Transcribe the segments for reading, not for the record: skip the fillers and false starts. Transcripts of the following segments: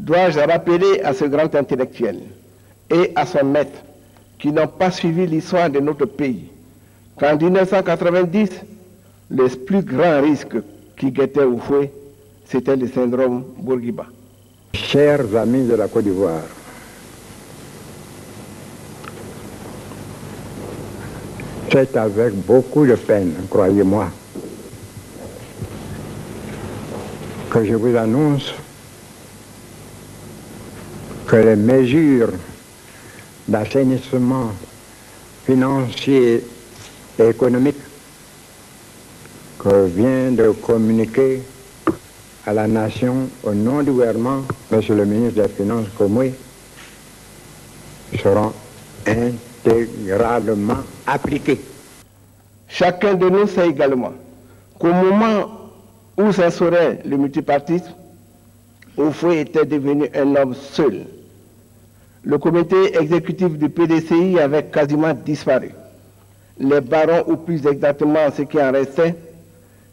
Dois-je rappeler à ce grand intellectuel et à son maître qui n'ont pas suivi l'histoire de notre pays qu'en 1990, le plus grand risque qui guettait Houphouët, c'était le syndrome Bourguiba. Chers amis de la Côte d'Ivoire, c'est avec beaucoup de peine, croyez-moi, que je vous annonce que les mesures d'assainissement financier et économique que vient de communiquer à la nation au nom du gouvernement, Monsieur le ministre des Finances Komoué, seront intégralement appliqués. Chacun de nous sait également qu'au moment où s'instaurait le multipartisme, Houphouët était devenu un homme seul. Le comité exécutif du PDCI avait quasiment disparu. Les barons, ou plus exactement ce qui en restait,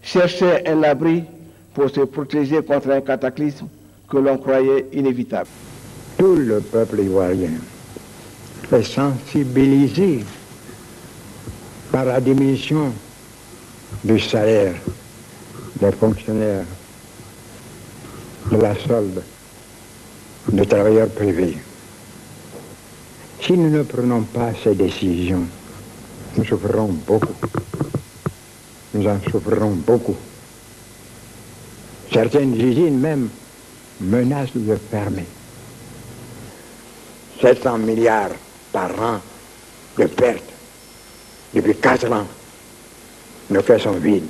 cherchaient un abri pour se protéger contre un cataclysme que l'on croyait inévitable. Tout le peuple ivoirien est sensibilisé par la diminution du salaire des fonctionnaires, de la solde, des travailleurs privés. Si nous ne prenons pas ces décisions, nous souffrirons beaucoup. Nous en souffrirons beaucoup. Certaines usines même menacent de fermer. 700 milliards par an de pertes depuis 4 ans. Nos caisses sont vides.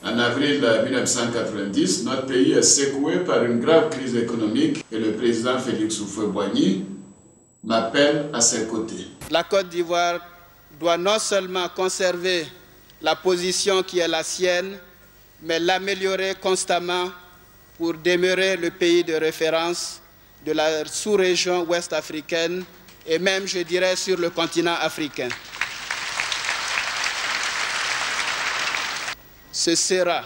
En avril 1990, notre pays est secoué par une grave crise économique et le président Félix Houphouët-Boigny m'appelle à ses côtés. La Côte d'Ivoire doit non seulement conserver la position qui est la sienne, mais l'améliorer constamment pour demeurer le pays de référence de la sous-région ouest africaine et même, je dirais, sur le continent africain. Ce sera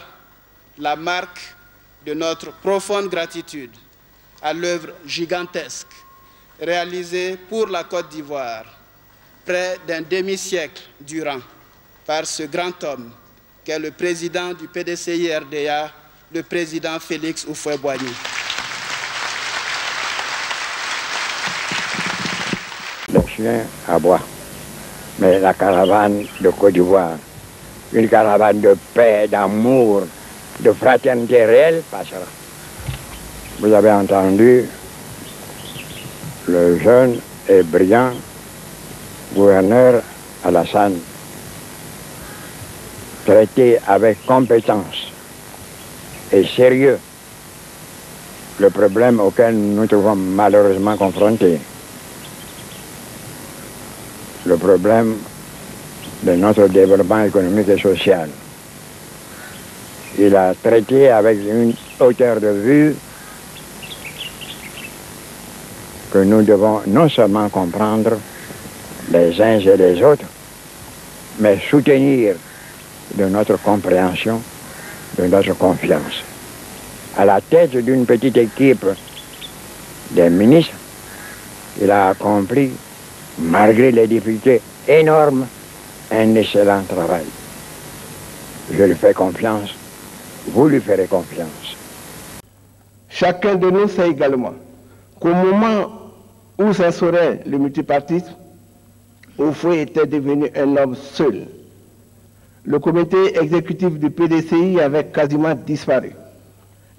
la marque de notre profonde gratitude à l'œuvre gigantesque réalisée pour la Côte d'Ivoire près d'un demi-siècle durant par ce grand homme qu'est le président du PDCI-RDA, le président Félix Houphouët-Boigny. Les chiens aboient, mais la caravane de Côte d'Ivoire, une caravane de paix, d'amour, de fraternité réelle passera. Vous avez entendu le jeune et brillant gouverneur Alassane traiter avec compétence et sérieux le problème auquel nous nous trouvons malheureusement confrontés. Le problème de notre développement économique et social. Il a traité avec une hauteur de vue que nous devons non seulement comprendre les uns et les autres, mais soutenir de notre compréhension, de notre confiance. À la tête d'une petite équipe des ministres, il a accompli, malgré les difficultés énormes, un excellent travail. Je lui fais confiance, vous lui ferez confiance. Chacun de nous sait également qu'au moment où s'instaurait le multipartisme, Houphouët était devenu un homme seul. Le comité exécutif du PDCI avait quasiment disparu.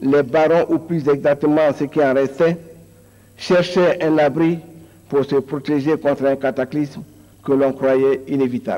Les barons, ou plus exactement ce qui en restait, cherchaient un abri pour se protéger contre un cataclysme que l'on croyait inévitable.